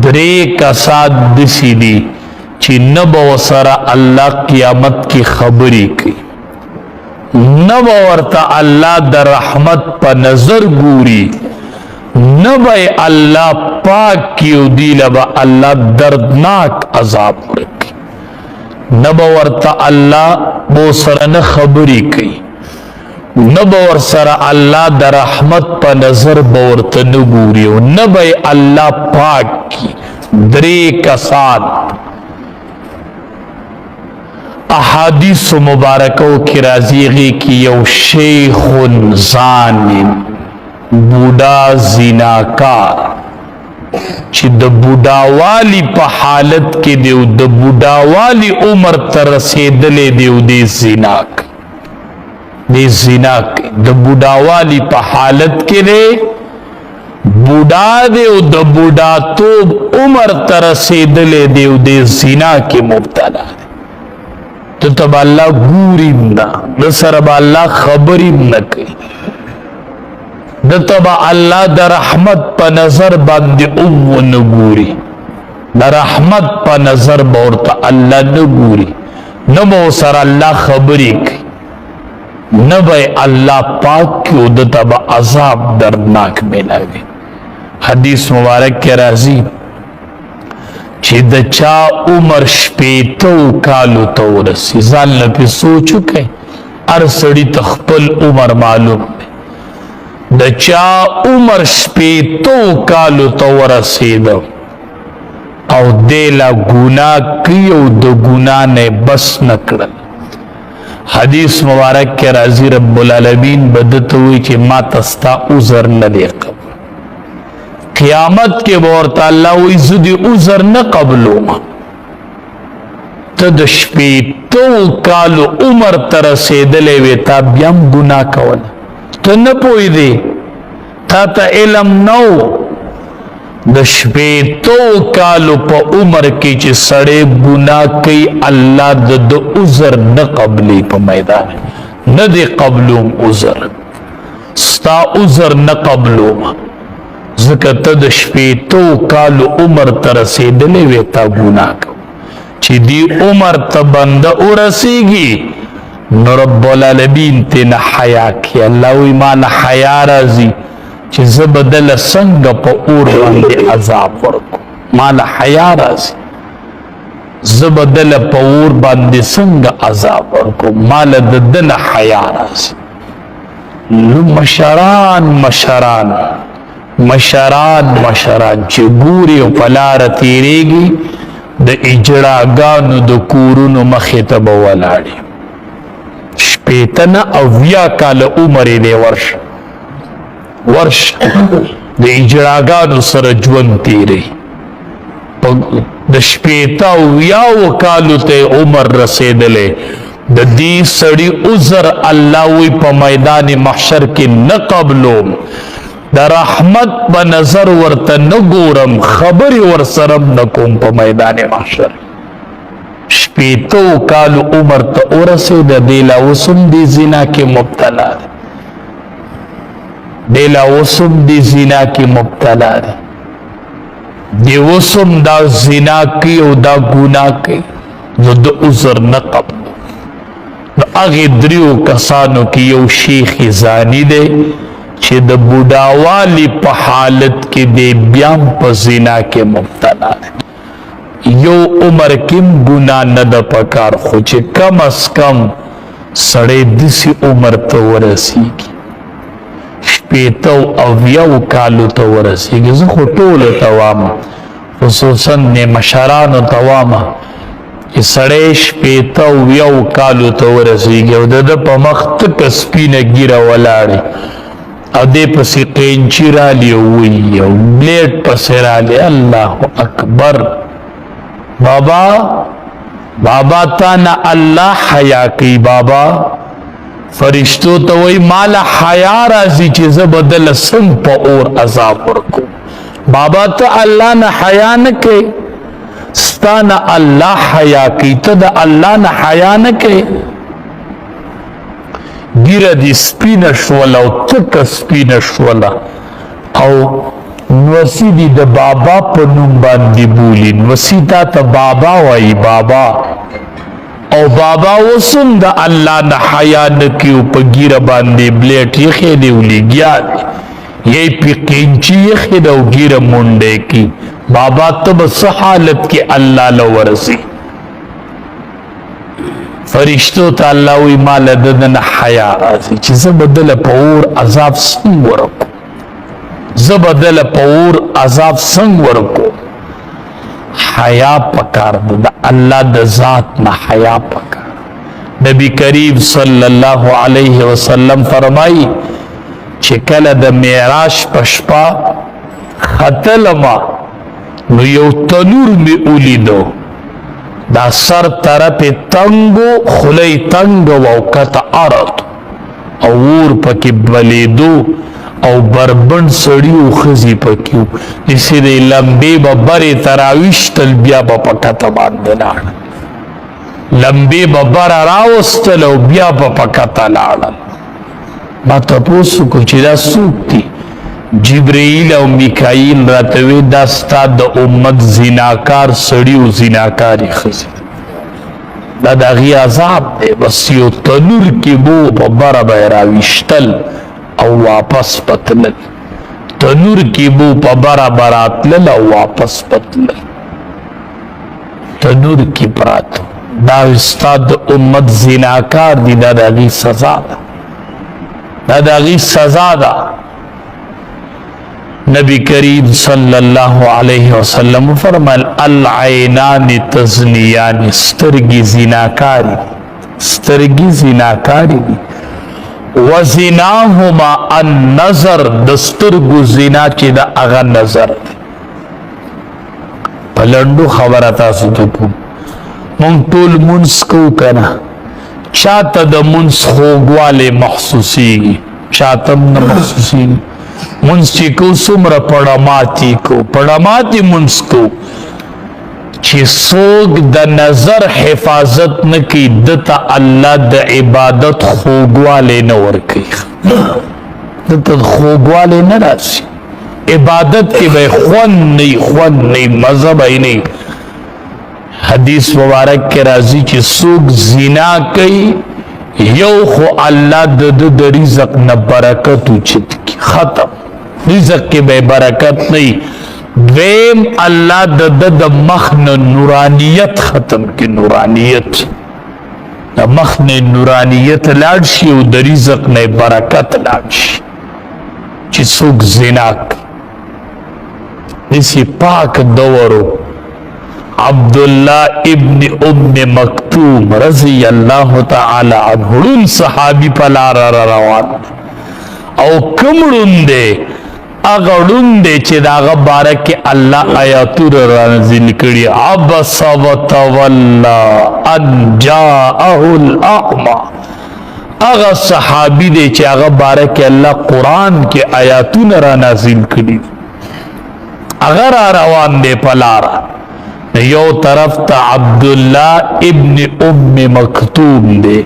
درې کسات دسی دي چې نه به ورسره الله قیامت کې خبرې کوي، نه به ورته الله د رحمت په نظر ګوري، نه به الله پاک کی او دی لبا الله دردناک عذاب ورکي، نه به ورته الله بو سره نه خبرې کوي، نه به ورسره الله د رحمت په نظر به ورته نه ګوري او نه به الله پاک کی. درې کسان احادیث مبارکو کی راضیغی کی یو شیخ زانن بوډا زیناکار چې د بوډاوالی په حالت کې دیو د بوډاوالی عمر ته رسېدلې دیو د زیناک د بوډاوالی په حالت کې دی بوډا دیو د بوډاتوب عمر ته رسېدلې دیو د زنا کې مبتلا دی. ته تب الله ګوریم نه د سره به الله خبریم نه کوي، د تبا الله د رحمت په نظر باندې نه ګوري، د رحمت په نظر به ورته الله نه ګوري، نه به سره الله خبرې کوي، نه به الله پاک کې او د تبا عذاب دردناک ملاوي. حدیث مبارک کې راځي چې د چا عمر شپېتو کالو ته ورسي، ځان له پې سوچ وکړئ، هر سړي ته خپل عمر معلوم دی، د چا عمر شپېتو کالو ته ورسېده او دی لا ګناه کوي او د ګناه نه بس نه کړل. حدیث مبارک کې راځي رب العالمین به درته وایي چې ما ته ستا عذر نه دی قبول. قیامت کې به ورته الله وایي زه دې عذر نه قبلوم، ته د شپېتو کالو عمر ته رسېدلی وې تا بیا هم ګناه کوله، ته نه پوهېدې، تا ته علم نه و. د شپېتو کالو په عمر کې چې سړی ګناه کوي الله د عذر نه قبلي په میدان نه دی قبلوم عذر، ستا عذر نه قبلوم ځکه ته د شپېتو کالو عمر ته رسېدلی وې تا ګناه کوه. چې دی عمر ته بنده ورسېږي نو رب العالمین تینا حیا کی. الله وی مال حیا راځي چې زه به دله څنګه په اور باندې عذاب ورکو، مال حیا راځي زه به دله په اور باندې څنګه عذاب ورکو، مال د دنه حیا راځي. مشران چې ګوري او په لاره تېرېږي د اجړاګانو د کورونو مخې ته به ولاړي، شپېته نه اویا کاله عمر یې دی ورش د اجړاګانو سره ژوند تېروي، د شپېته اویاو کالو ته عمر رسېدلی. د دې سړي عذر الله وی په میدان محشر کې نه قبلوم، د رحمت په نظر ورته نه ګورم، خبرې ورسره نه کوم په میدان محشر. شپېتو کالو عمر ته ورسېده دی لا اوس هم دې زنا کې مبتلا دی، دی لا اوس هم دې زنا کې مبتلا دی، دی اوس هم دا زنا کوي او دا ګناه کوي نو د عذر نه قبلو. نو هغې دریو کسانو کې یو شیخ زانی دی چې د بوډاوالی په حالت کې دی بیا په زنا کې مبتلا دی. یو عمر کې ګناه نه ده پکار، خو چې کم از کم سړی داسې عمر ته ورسېږي، شپېته اویاو کالو ته ورسېږي. زه خو ټولو ته وایم، خصوصا مشرانو ته وایم چې سړی شپېته اویاو کالو ته ورسېږي او د ده په مخ تکه سپینه ږیره ولاړې او دې پسې قینچي رالی او وایي او بلیډ پسې رالی، الله اکبر. بابا تا نه الله حیا کوي، بابا فرشتو ته وایي ماله حیا راځي چې زه به دله څنګه په اور عذاب ورکوم. بابا ته الله نه حیا نه کوي، ستا نه الله حیا کوي، ته د الله نه حیا نه کوي. ګیره دې سپینه شوله او تکه سپینه شوله او نوسی دی د بابا په نوم باندې بولی نوسی تا ته بابا وای بابا او بابا وسم د الله نه حیا نکیو په ګیره باندې بلیټ یې خېدی ولګیا یې په کینچی یې خېدو ګیره مونډه کی بابا تب حالت کې الله لو ورسی فرشتو ته الله وی مال ددن حیا راځي چې زه بدل په اور عذاب څنګه ورکو زه بدل په اور عذاب څنګه ورکو حیا پکار د الله د ذات نه حیا پکار نبی کریم صلی الله علیه وسلم فرمایي چې کله د معراج پشپا خطلما نو یو تنور می اولیدو دا سر طرف تنگو خلی تنگ ووکت عرض او اور پکی بلیدو او بربند سڑیو خزی پکیو اسی دی لمبی با بری تراویشتل بیا با پکتا باندنان لمبی با بر راوستل او بیا با پکتا لانن ما تپوسو کو چی دا سوک تی جبرائیل او میکائیل راتوی دا ستا دا امت زناکار سڑیو زناکاری خزی دا دا غی عذاب دے بس یو تنور کی بو پا برا بیراویشتل او واپس پتلل تنور کی بو پا برا براتلل او واپس پتلل تنور کی پراتو دا استاد امت زناکار دی دا دا غی سزا دا غی سزا دا نبی کریم صلی اللہ علیہ وسلم فرمال العینان تزنیان سترگی زناکاری وزناهما النظر دسترگو زنا چی دا اغا نظر پلندو خبرتا ستوکو مونگ طول منس کو کنا چاہتا دا منس خوگوالے محسوسی گی چاہتم نا محسوسی گی منس چی کو سمر پڑاماتی منس کو چی سوگ دا نظر حفاظت نکی دتا اللہ دا عبادت خوگوالے نور کی دتا خوگوالے نراسی عبادت کی بے خون نہیں مذہب ای نہیں حدیث مبارک کے رازی چی سوگ زنا کئی یو خو اللہ د رزق نبرکت اچت کی ختم رزق کی بے برکت نہیں دویم اللہ د مخن نورانیت ختم کی نورانیت مخن نورانیت لاڑشی و د رزق نے برکت لاڑشی چی سوگ زناک اسی پاک دورو عبداللہ ابن ام مکتوم رضی اللہ تعالی عنہ صحابی پلارا روان او کمڑن دے اغڑن دے چی داغا بارک اللہ آیاتور رانزل کری عبس و تولا ان جاءه الاعما اغا صحابی دے چی اغا بارک اللہ قرآن کے آیاتون رانزل کری اگر روان دے پلارا یو طرف تا عبداللہ ابن ام مکتوم دے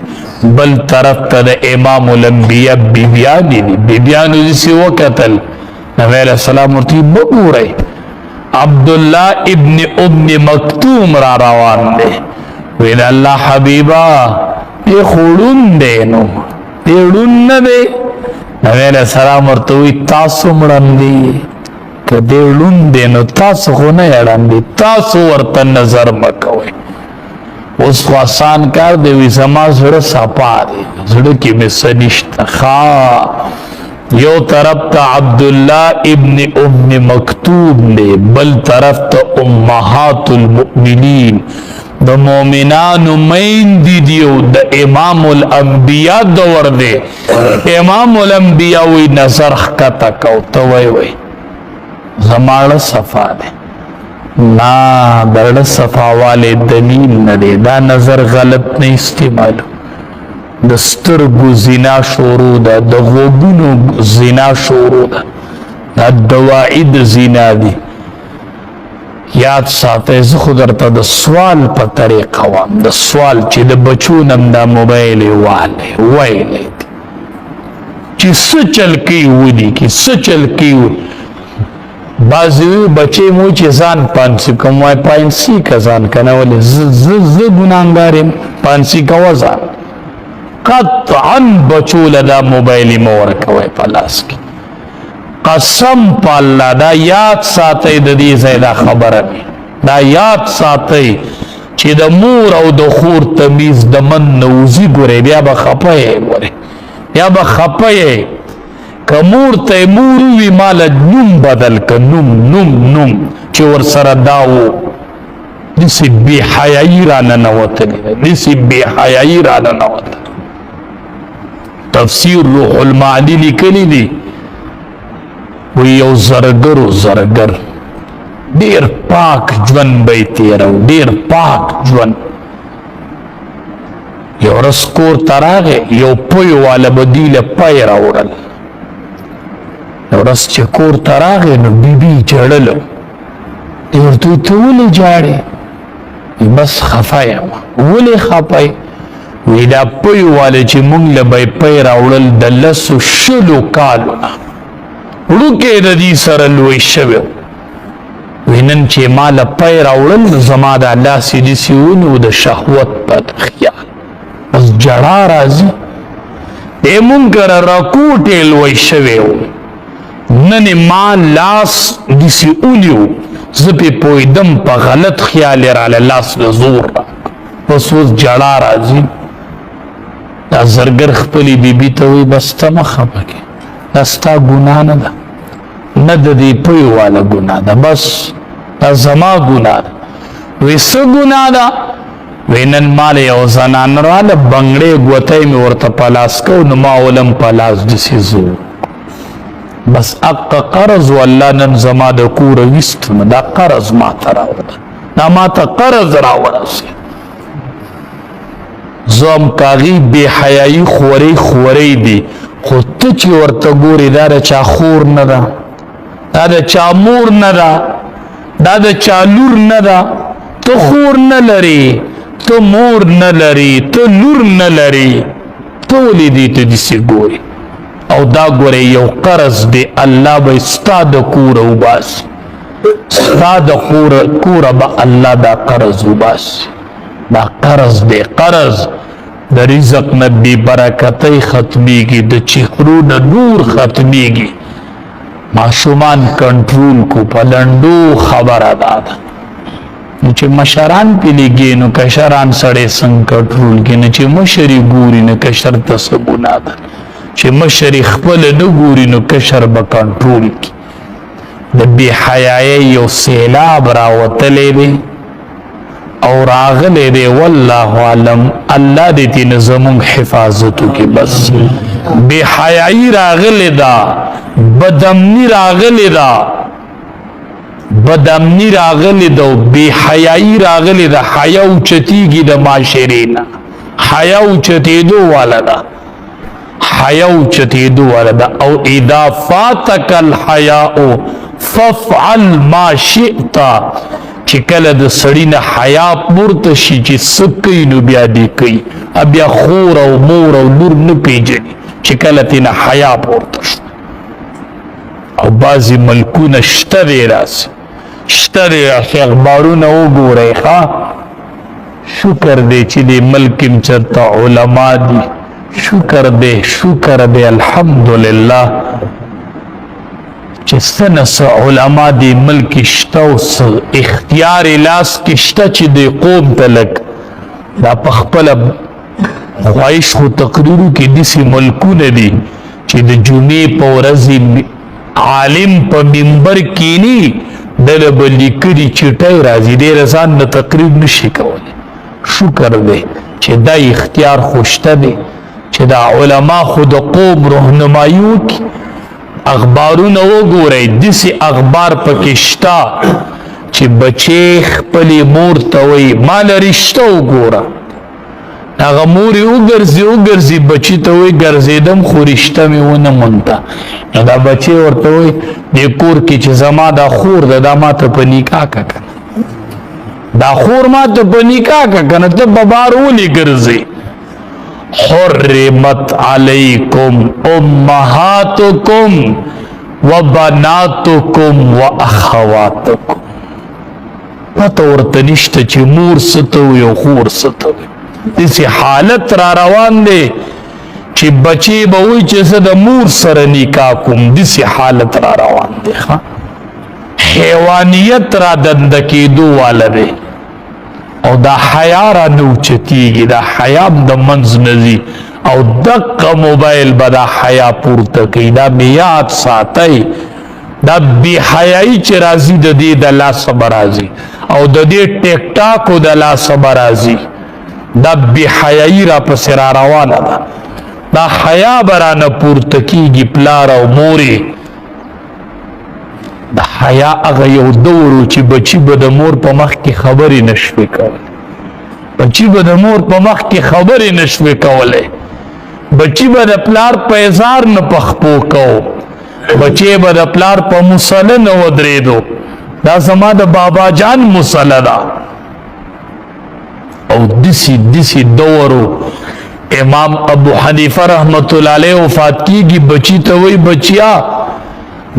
بل طرف تا دا امام الانبیاء بیبیانی دی بیبیانو جیسی وقتل نبی علیہ السلام ورطی بگو رہے عبداللہ ابن ام مکتوم را روان دے وین اللہ حبیبا دے خوڑن دے نو دیڑن دے نبی علیہ السلام ورطوی تاسو مرن دی دیڑون دے نو تاسو خو نه یړان دي تاسو ورته نظر مکوئ اوس خو آسان کار دی وی زما زړه صفا دی زړه کې مې څه نشته یو طرف ته عبداللہ ابن ام مکتوم دی بل طرف ته امهات المؤمنین د مومنانو میندې دیو د امام الانبیاء دور دی امام الانبیاء وی نظر ښکته کو ته وی زماړه صفا ده نا دړه صفا والے دلیل نه دی دا نظر غلط نه استعمالو د سترګو زنا شروع ده د غوږونو زنا شروع ده دا دواعی د زنا دي یاد ساته زه خو درته د سوال په طریقه وام د سوال چې د بچو نم دا موبایل واله وایلی چې څه چل کوي ودي کې څه چل کوي بعضی بچه مو چې ځان پانسی کوم وای پانسی که ځان کنه ولی ز گناهګارم پانسی کوه ځان قطعا بچو لدا موبایلی مور کوي په لاس کې قسم په الله دا یاد ساتئ د دې ځای دا خبره دا یاد ساتئ چې د مور او د خور تمیز د من نوزی ګورې بیا به خپه یې ګورې بیا به خپه یې که مور ته مور وي ماله نوم بدل که نوم چې ورسره دا و داسې بې حیایي را ننوتلې ده داسې بې حیایي را ننوتله تفسیر روح المعانی لیکلی دی وی یو زرګر ډیر پاک ژوند به یې تېرو ډیر پاک ژوند یو ورځ کور ته راغی یو پوی والا به دوی له پی راوړل یو ورځ چې کور ته راغی نو بیبي ژړله دی ورته ویل ته ولې ژاړې بس خفه یم ولې خفه یې وی دا پوی والا چې مونږ له به یې پی راوړل د لسو شلو کالو نه وړوکی د دې سره لوی شوی وی نن چې ما له پی راوړل نو زما د لاسې داسې ونیو د شهوت په خیال بس جړا راځي دی مونږ کره راکوټې لوی شوی و نن ما لاس داسې ونیو زه پې پوهېدم په غلط خیال یې راله لاس د زور را بس اوس جړا راځي دا زرګر خپلې بیبي ته وایي بس ته مه خفه کړې دا ستا ګناه نه ده نه د دې پوی والا ګناه ده بس دا زما ګناه ده وی څه ګناه ده وی نن ماله یو زنانه راله بنګړې ګوتی مې ورته په لاس کو نو ما ولم په لاس داسې زور بس اقه قرض و الله نن زما د کوره ویستم دا قرض ما ته راوړه دا ما ته قرض راورسېد زه هم کاغي بې حیایي خورۍ دي خو ته چې ورته ګورې دا د چا خور نه ده دا د چا مور نه ده دا د چا لور نه ده ته خور نه لرې ته مور نه لرې ته لور نه لرې ته ولې دې ته داسې ګورې او دا ګورې یو قرض دی الله به ستا د کوره وباسي ستا د کوره به الله دا قرض وباسي دا قرض دی قرض د رزق نه بې برکتۍ ختمیږي د چهرو نه نور ختمیږي ماشومان کنټرول کو په لنډو خبره دا ده نو چې مشران پې لګي نو کشران سړی څنګه کنټرول کړي نو چې مشرې ګوري نو کشر ته څه ګناه ده چې مشرې خپله نه ګوري نو کشر به کنټرول کړي د بې حیایۍ یو سیلاب راوتلی دی او راغلی دی والله علم الله دې تېنه زمونږ حفاظت وکړي بس بې حیایي راغلی ده بدامنی راغلی ده بدامنی راغلی ده او بې حیایي راغلی ده حیا اوچتېږي د معاشرې نه حیا اوچتېدو والا ده حیا اوچتېدو والا ده او اذا فاتک الحیاء فافعل ما شئت چې کله د سړي نه حیا پورته شي چې څه کوي نو بیا دې کوي بیا خور او مور او لور نه پیژني چې کله تېنه حیا پورته شو او بعضې ملکونه شته دی راسي شته دی راسي اخبارونه وګورئ ښه شکر دی چې دې ملک هم چېرته علما دي شکر دی الحمدلله چې څه نه څه علما دې ملک شته او څه اختیار لاس کې شته چې دې قوم ته لږ دا په خپله خواهش خو تقریرو کې داسې ملکونه دي چې د جمعې په ورځې عالم په منبر کینی دله به لیکلي چټۍ راځي ډېره ځان نه تقریر نشي کولی شکر دی چې دا اختیار خو شته دی چې دا علما خو د قوم رهنمایي وکړي اخبارونه وګورئ داسې اخبار پکې شته چې بچې خپلې مور ته وایي ما له رشته وګوره هغه مور یې وګرځي بچي ته وایي ګرځېدم خو رشته مې ونه مونده نو دا بچې ورته وایي دې کور کې چې زما دا خور ده دا ما ته په نکاح که کنه دا خور ما ته په نکاح که کنه ته به بار ولې ګرځې حرمت علیکم امهاتکم وبناتکم واخواتکم. پته ورته نشته چې مور څه ته وي او خور څه ته وي. داسې حالت را روان دی چې بچی به وایي چې زه د مور سره نکاح کوم. داسې حالت را روان دی. حیوانیت را دنده کېدو واله دی او دا حیا را نه اوچتېږي. دا حیا د منځ نه ځي او دقه موبایل به دا حیا پورته کوي. دا مې یاد ساتئ، دا بې حیایي چې راځي د دې د لاسه به راځي او د دې ټیک ټاکو د لاسه به راځي. دا بې حیایي را پسې را روانه ده. دا حیا به رانه پورته کېږي پلار او مورې. د حیا هغه یو دور و چې بچي به د مور په مخ کې خبرې نشوې کولی. بچي به د مور په مخ کې خبرې نشوې کولی. بچي به د پلار په اظهار نه پخپو کو. بچی به د پلار په مصله نه ودرېدو. دا زما د بابا جان مصله ده. او دسی دورو امام ابو حنیفه رحمت الله علیه وفات کیږي. بچی ته وای بچیا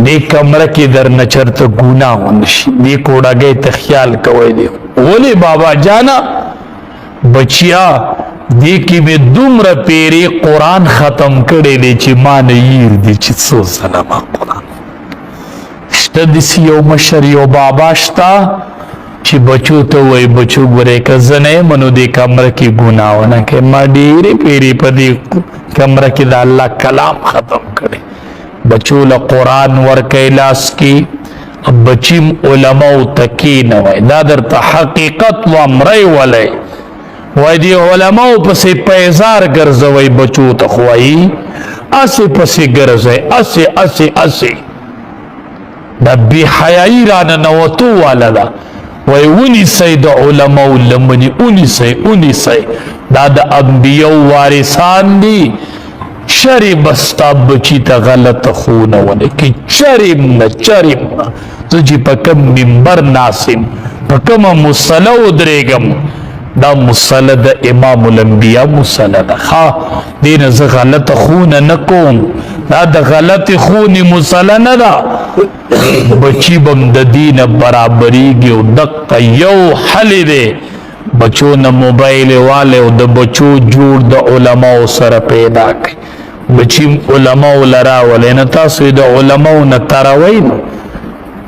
دې کمره کې در نه چرته ګناه ونشي، دې کوډاګې ته خیال کوی دی. ولی بابا جانا بچیا دې کې به دومره پیری قرآن ختم کړی دی چې ما نه ییر دی چې څو ځله ما قرآن. شته داسې یو مشر یو بابا شته چې بچو ته وایي بچو ګورې که زه نه یم نو دې کمره کې ګناه ونه کوې. ما ډېرې پیرې په دې کمره کې د الله کلام ختم کړی. بچو له قرآن ورکوي لاس کې. بچیم علماو ته کښېنوئ. دا درته حقیقت وامری ولی وای دی علماو پسې پیزار ګرځوئ. بچو ته خو وایي اسې پسې ګرځئ، اسې دا بې حیایي رانه نوتو واله ده. وای ونیسئ د علماو لمنې، ونیسئ. دا د انبیاو وارثان دي. چرې به ستا بچي ته غلطه ښوونه ونه کړي. چرې نه زه چې په کوم منبر ناسم، په کومه مصله ودرېږم، دا مصله د امام الانبیا مصله ده. دې نه زه غلطه ښوونه نه کوم. دا د غلطې ښوونې مصله نه ده. بچي به م د دې نه برابرېږي او دقه یو حل دی بچو نه موبایل والی او د بچو جوړ د علماو سره پیدا کړي. بچی علماو لراولی. نه تاسو د علماو نه تروئ نو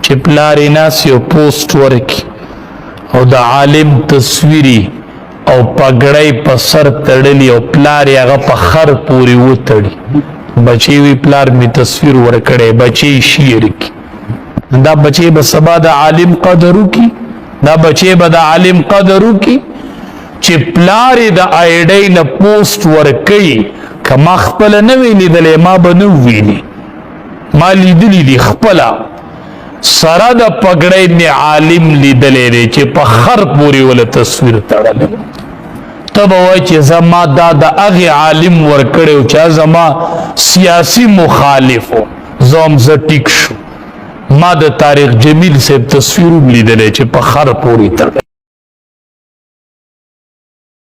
چې پلار یې ناست یو پوسټ ورکړي او د عالم تصویري او پګړۍ په سر تړلي او پلار یې هغه په خر پورې وتړي. بچی وی پلار می تصویر ورکړی. بچی شعر کی. دا بچی به سبا د عالم قدر وکړي. دا بچی به د عالم قدر وکړي چې پلار یې د آیډۍ نه پوسټ ورکوي. که ما خپله نه وی لیدلی ما به نه وویني. ما لیدلی دي خپله سره د پګړۍ نه عالم لیدلی دی چې په خر پورې وله تصویر تړلی. ته به وایي چې زما دا د هغې عالم ورکړی و چې زما سیاسي مخالف و. زه هم زه ټیک شو. ما د طارق جمیل صاحب تصویر هم لیدلی چې په خر پورې تړلی.